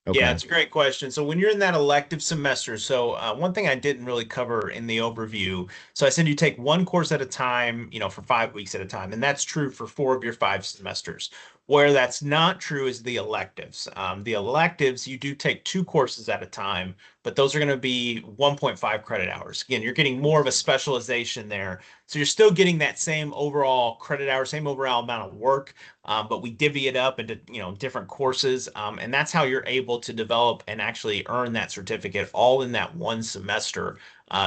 Yeah, Okay. it's a great question. So when you're in that elective semester, so one thing I didn't really cover in the overview, so I said you take one course at a time, for 5 weeks at a time, and that's true for 4 of your 5 semesters. Where that's not true is the electives. The electives, you do take 2 courses at a time, but those are going to be 1.5 credit hours. Again, you're getting more of a specialization there. So you're still getting that same overall credit hour, same overall amount of work, but we divvy it up into different courses, and that's how you're able to develop and actually earn that certificate all in that one semester.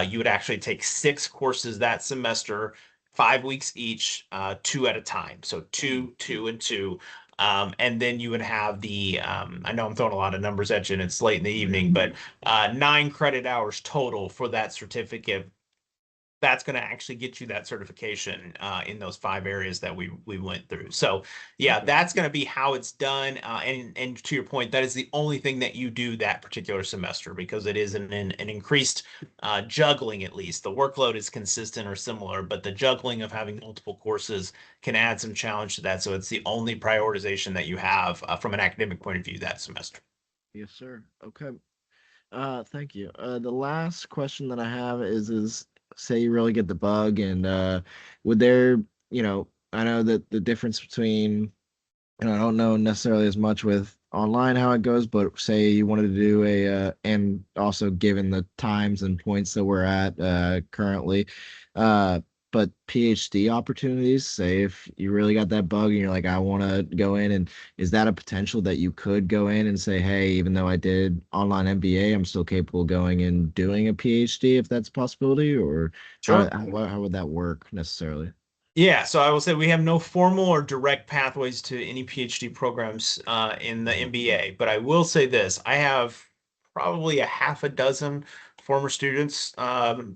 You would actually take 6 courses that semester, 5 weeks each, 2 at a time, so two, 2, and 2. And then you would have the, I know I'm throwing a lot of numbers at you and it's late in the evening, but 9 credit hours total for that certificate. That's going to actually get you that certification in those 5 areas that we went through. So yeah, that's going to be how it's done. And to your point, that is the only thing that you do that particular semester because it is an increased juggling. At least the workload is consistent or similar, but the juggling of having multiple courses can add some challenge to that. So it's the only prioritization that you have from an academic point of view that semester. Yes, sir. Okay. Thank you. The last question that I have is say you really get the bug and would there, I know that the difference between, I don't know necessarily as much with online how it goes, but say you wanted to do and also given the times and points that we're at currently, uh, but PhD opportunities, say if you really got that bug and you're like, I want to go in, and is that a potential that you could go in and say, hey, even though I did online MBA, I'm still capable of going and doing a PhD if that's a possibility, or Sure. how would that work necessarily? Yeah, so I will say we have no formal or direct pathways to any PhD programs in the MBA, but I will say this: I have probably a half a dozen former students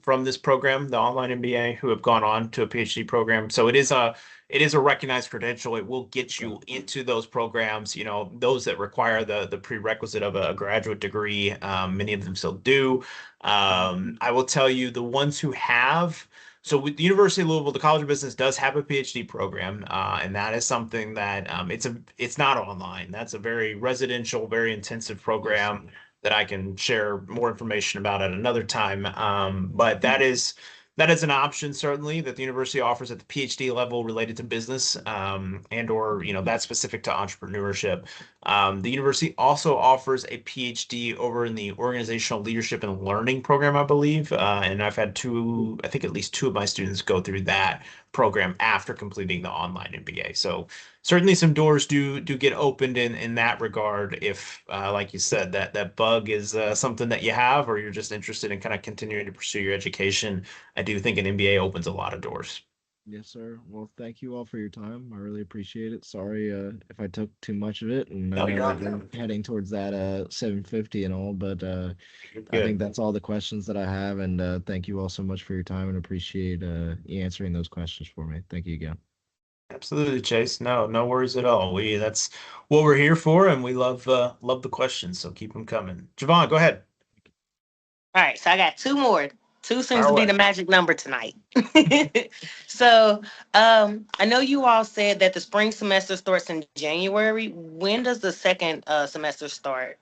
from this program, the online MBA, who have gone on to a PhD program. So it is a recognized credential. It will get you into those programs. Those that require the prerequisite of a graduate degree. Many of them still do. I will tell you the ones who have. So with the University of Louisville, the College of Business does have a PhD program, and that is something that it's not online. That's a very residential, very intensive program that I can share more information about at another time. But that is an option certainly that the university offers at the PhD level related to business, and or that's specific to entrepreneurship. The university also offers a PhD over in the organizational leadership and learning program, I believe. And I've had I think at least 2 of my students go through that program after completing the online MBA. So certainly some doors do get opened in that regard if, like you said, that bug is something that you have, or you're just interested in kind of continuing to pursue your education. I do think an MBA opens a lot of doors. Yes, sir. Well, thank you all for your time. I really appreciate it. Sorry, if I took too much of it, and I No, know you're that not. we're heading towards that 750 and all, but You're I think good. that's all the questions that I have, and thank you all so much for your time and appreciate you answering those questions for me. Thank you again. Absolutely, Chase. No, no worries at all. That's what we're here for, and we love the questions. So keep them coming. Javon, go ahead. All right, so I got 2 more. 2 seems Fire to be away. the magic number tonight. So, I know you all said that the spring semester starts in January. When does the second semester start?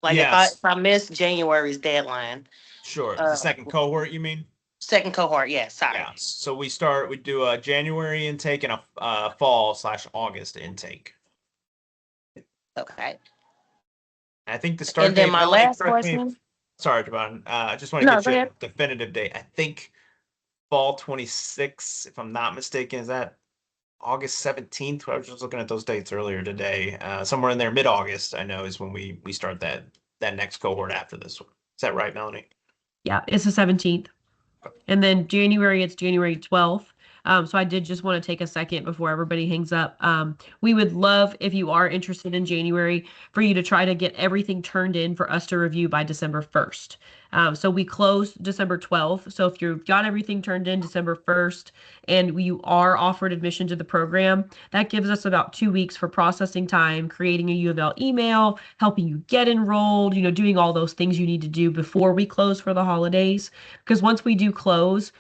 Like if I Yes, if I miss January's deadline, sure. The uh, second cohort, you mean? second cohort. Yeah, sorry. Yeah. So we do a January intake and a fall/August intake. Okay. I think the start And then date, my Melanie, last correct me. question. Sorry, Javon. I just want to No, get go you ahead. a definitive date. I think fall 26, if I'm not mistaken. Is that August 17th? I was just looking at those dates earlier today. Somewhere in there, mid-August, I know is when we start that next cohort after this one. Is that right, Melanie? Yeah, it's the 17th. And then January, it's January 12th. So I did just want to take a second before everybody hangs up. We would love, if you are interested in January, for you to try to get everything turned in for us to review by December 1st. So we close December 12th. So if you've got everything turned in December 1st and you are offered admission to the program, that gives us about 2 weeks for processing time, creating a UofL email, helping you get enrolled, doing all those things you need to do before we close for the holidays. Because once we do close,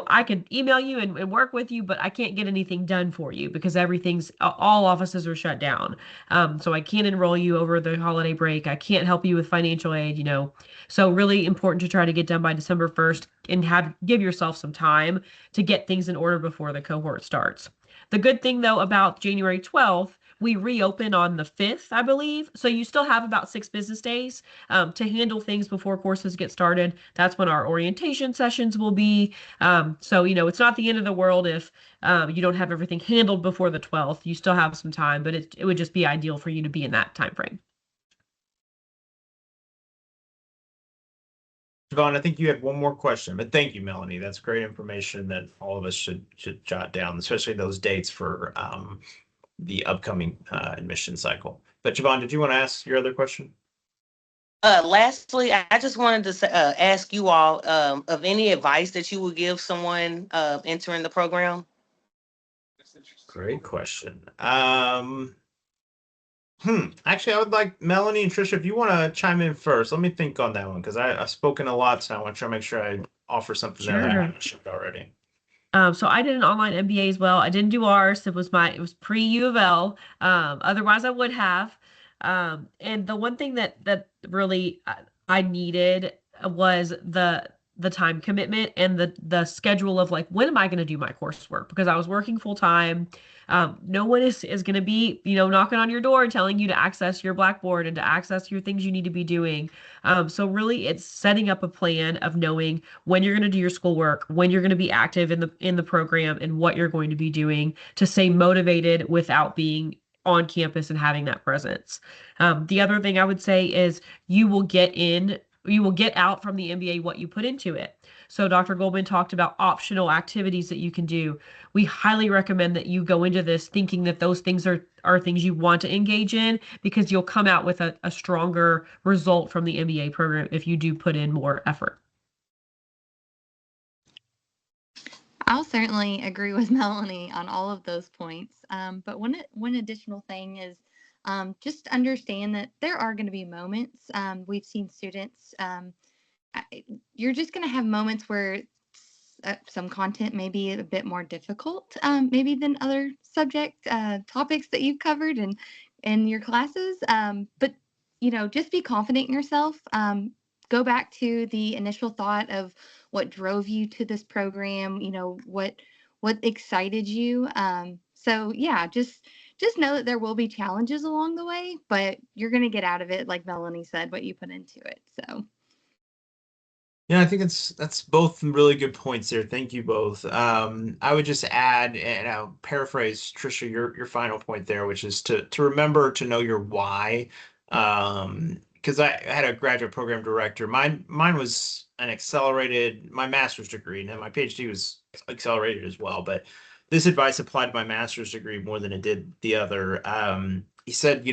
I could email you and work with you, but I can't get anything done for you because all offices are shut down. So I can't enroll you over the holiday break. I can't help you with financial aid. So really important to try to get done by December 1st and give yourself some time to get things in order before the cohort starts. The good thing though about January 12th, we reopen on the 5th, I believe. So you still have about 6 business days to handle things before courses get started. That's when our orientation sessions will be. So, it's not the end of the world if you don't have everything handled before the 12th. You still have some time, but it would just be ideal for you to be in that time frame. Javon, I think you had one more question, but thank you, Melanie. That's great information that all of us should jot down, especially those dates for the upcoming admission cycle. But Javon, did you want to ask your other question? Lastly, I just wanted to ask you all of any advice that you would give someone entering the program. Great question. Actually, I would like Melanie and Trisha, if you want to chime in first. Let me think on that one because I've spoken a lot, so I want to try to make sure I offer something that I Sure. haven't shared already. So I did an online MBA as well. I didn't do ours. It was pre U of L. Otherwise I would have. And the one thing that really I needed was the time commitment and the schedule of like, when am I going to do my coursework? Because I was working full time. No one is going to be, knocking on your door and telling you to access your Blackboard and to access your things you need to be doing. So really it's setting up a plan of knowing when you're going to do your schoolwork, when you're going to be active in the program, and what you're going to be doing to stay motivated without being on campus and having that presence. The other thing I would say is you will get out from the MBA what you put into it. So Dr. Goldman talked about optional activities that you can do. We highly recommend that you go into this thinking that those things are things you want to engage in, because you'll come out with a stronger result from the MBA program if you do put in more effort. I'll certainly agree with Melanie on all of those points. But one additional thing is just understand that there are going to be moments. We've seen students, you're just going to have moments where some content may be a bit more difficult, maybe than other subject topics that you've covered in your classes. But, just be confident in yourself. Go back to the initial thought of what drove you to this program, what excited you. So yeah, just know that there will be challenges along the way, but you're going to get out of it, like Melanie said, what you put into it. So Yeah, I think that's both really good points there. Thank you both. I would just add, and I'll paraphrase Trisha, your final point there, which is to remember to know your why. Because I had a graduate program director. Mine was my master's degree, and my PhD was accelerated as well. But this advice applied to my master's degree more than it did the other. He said,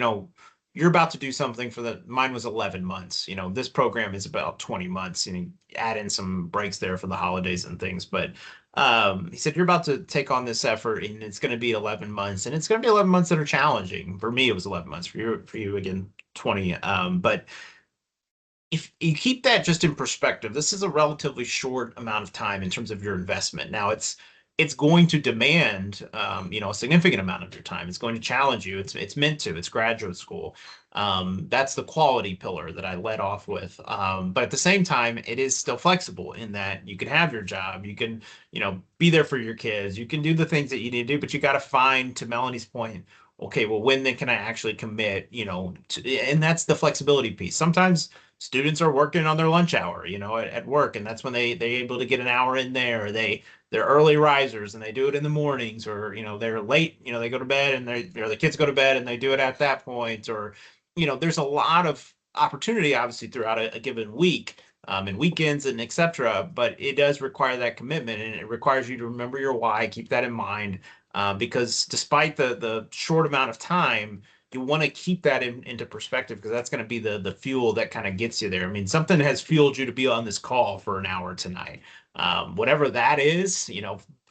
you're about to do something mine was 11 months. This program is about 20 months, and add in some breaks there for the holidays and things. But he said, you're about to take on this effort, and it's going to be 11 months, and it's going to be 11 months that are challenging. For me, it was 11 months. For you again, 20. But if you keep that just in perspective, this is a relatively short amount of time in terms of your investment. Now it's going to demand a significant amount of your time. It's going to challenge you. It's meant to. It's graduate school. That's the quality pillar that I led off with. But at the same time, it is still flexible in that you can have your job. You can be there for your kids. You can do the things that you need to do, but you got to find, to Melanie's point, okay, well, when then can I actually commit? And that's the flexibility piece. Sometimes students are working on their lunch hour, at work, and that's when they're able to get an hour in there. Or they're early risers and they do it in the mornings, or they're late, they go to bed and the kids go to bed and they do it at that point. Or there's a lot of opportunity obviously throughout a given week, and weekends and etc. But it does require that commitment, and it requires you to remember your why. Keep that in mind, because despite the short amount of time, you want to keep that into perspective, because that's going to be the fuel that kind of gets you there. I mean, something has fueled you to be on this call for an hour tonight. Whatever that is,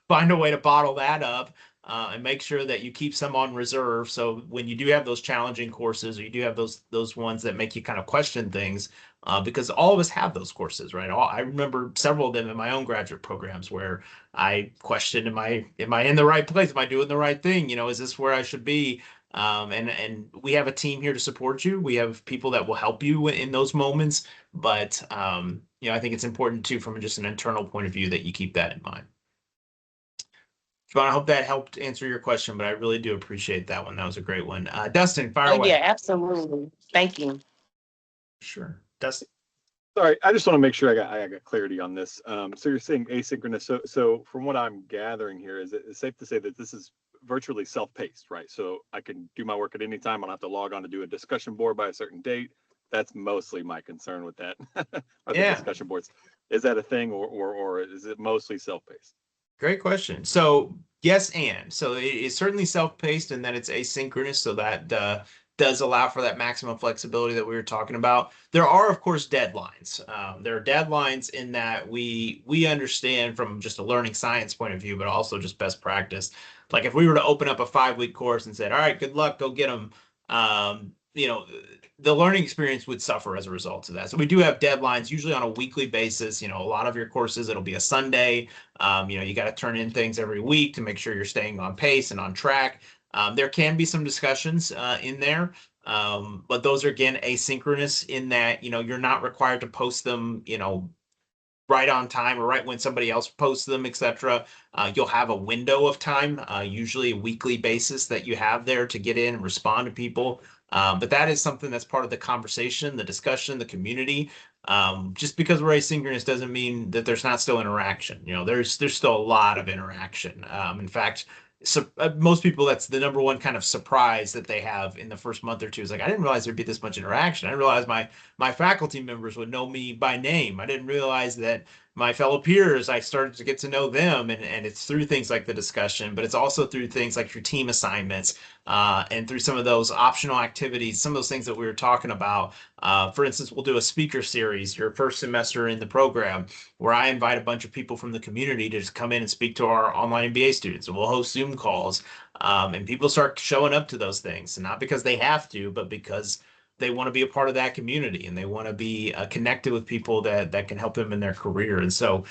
find a way to bottle that up, and make sure that you keep some on reserve. So when you do have those challenging courses, or you do have those ones that make you kind of question things, because all of us have those courses, right? I remember several of them in my own graduate programs where I questioned, am I in the right place? Am I doing the right thing? Is this where I should be? And we have a team here to support you. We have people that will help you in those moments. But I think it's important too, from just an internal point of view, that you keep that in mind. John, I hope that helped answer your question, but I really do appreciate that one. That was a great one. Dustin, fire away. Yeah, absolutely. Thank you. Sure. Dustin. Sorry, I just want to make sure I got clarity on this. So you're saying asynchronous. So from what I'm gathering here, is it safe to say that this is virtually self-paced, right? So I can do my work at any time. I don't have to log on to do a discussion board by a certain date. That's mostly my concern with that. Are the discussion boards? Is that a thing, or is it mostly self-paced? Great question. So yes, and so it is certainly self-paced and that it's asynchronous, so that does allow for that maximum flexibility that we were talking about. There are, of course, deadlines. There are deadlines in that we understand from just a learning science point of view, but also just best practice. Like if we were to open up a 5-week course and said, "All right, good luck, go get them," you know, the learning experience would suffer as a result of that. So we do have deadlines, usually on a weekly basis. You know, a lot of your courses, it'll be a Sunday. You got to turn in things every week to make sure you're staying on pace and on track. There can be some discussions in there, but those are again asynchronous in that you're not required to post them right on time or right when somebody else posts them, etc. You'll have a window of time, usually a weekly basis that you have there to get in and respond to people. But that is something that's part of the conversation, the discussion, the community. Just because we're asynchronous doesn't mean that there's not still interaction. There's still a lot of interaction. In fact, so most people, that's the number one kind of surprise that they have in the first month or two is like, I didn't realize there'd be this much interaction. I didn't realize my faculty members would know me by name. I didn't realize that my fellow peers, I started to get to know them. And it's through things like the discussion, but it's also through things like your team assignments and through some of those optional activities, some of those things that we were talking about. For instance, we'll do a speaker series your first semester in the program where I invite a bunch of people from the community to just come in and speak to our online MBA students. And we'll host Zoom calls. And people start showing up to those things, and not because they have to, but because they want to be a part of that community and they want to be connected with people that can help them in their career. And so,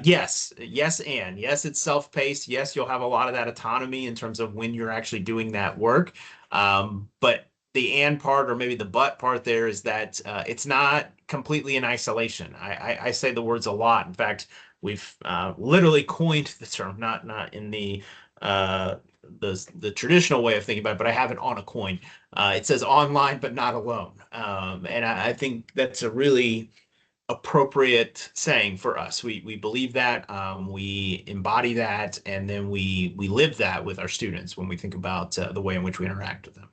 yes, and yes, it's self-paced. Yes, you'll have a lot of that autonomy in terms of when you're actually doing that work. But the and part, or maybe the but part there, is that it's not completely in isolation. I say the words a lot. In fact, we've literally coined the term, not in the traditional way of thinking about it, but I have it on a coin. It says online, but not alone. And I think that's a really appropriate saying for us. We believe that, we embody that, and then we live that with our students when we think about the way in which we interact with them.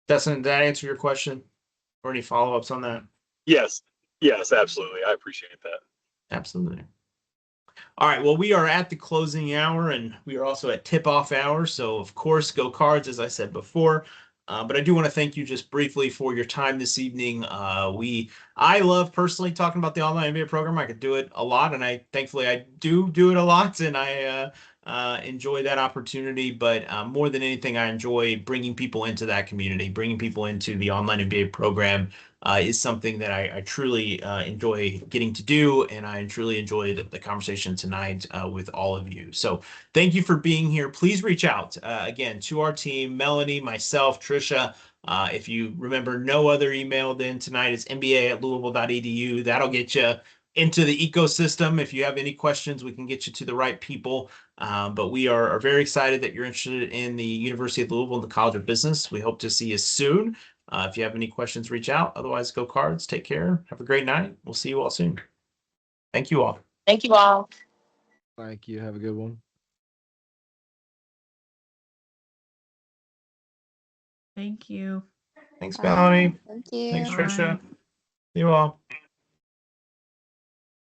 Dustin, did that answer your question? Or any follow-ups on that? Yes, absolutely. I appreciate that. Absolutely. All right, well, we are at the closing hour and we are also at tip-off hour. So, of course, go Cards, as I said before. But I do want to thank you just briefly for your time this evening. I love personally talking about the online MBA program. I could do it a lot, and thankfully I do it a lot, and I enjoy that opportunity. But more than anything, I enjoy bringing people into that community, bringing people into the online MBA program. Is something that I truly enjoy getting to do, and I truly enjoyed the conversation tonight with all of you. So thank you for being here. Please reach out again to our team, Melanie, myself, Trisha. If you remember no other email then tonight, it's mba@louisville.edu. That'll get you into the ecosystem. If you have any questions, we can get you to the right people. But we are very excited that you're interested in the University of Louisville and the College of Business. We hope to see you soon. If you have any questions, reach out. Otherwise, go Cards. Take care. Have a great night. We'll see you all soon. Thank you all. Thank you all. Thank you. Have a good one. Thank you. Thanks, Bye. Melanie. Thank you. Thanks, Bye. Trisha. See you all.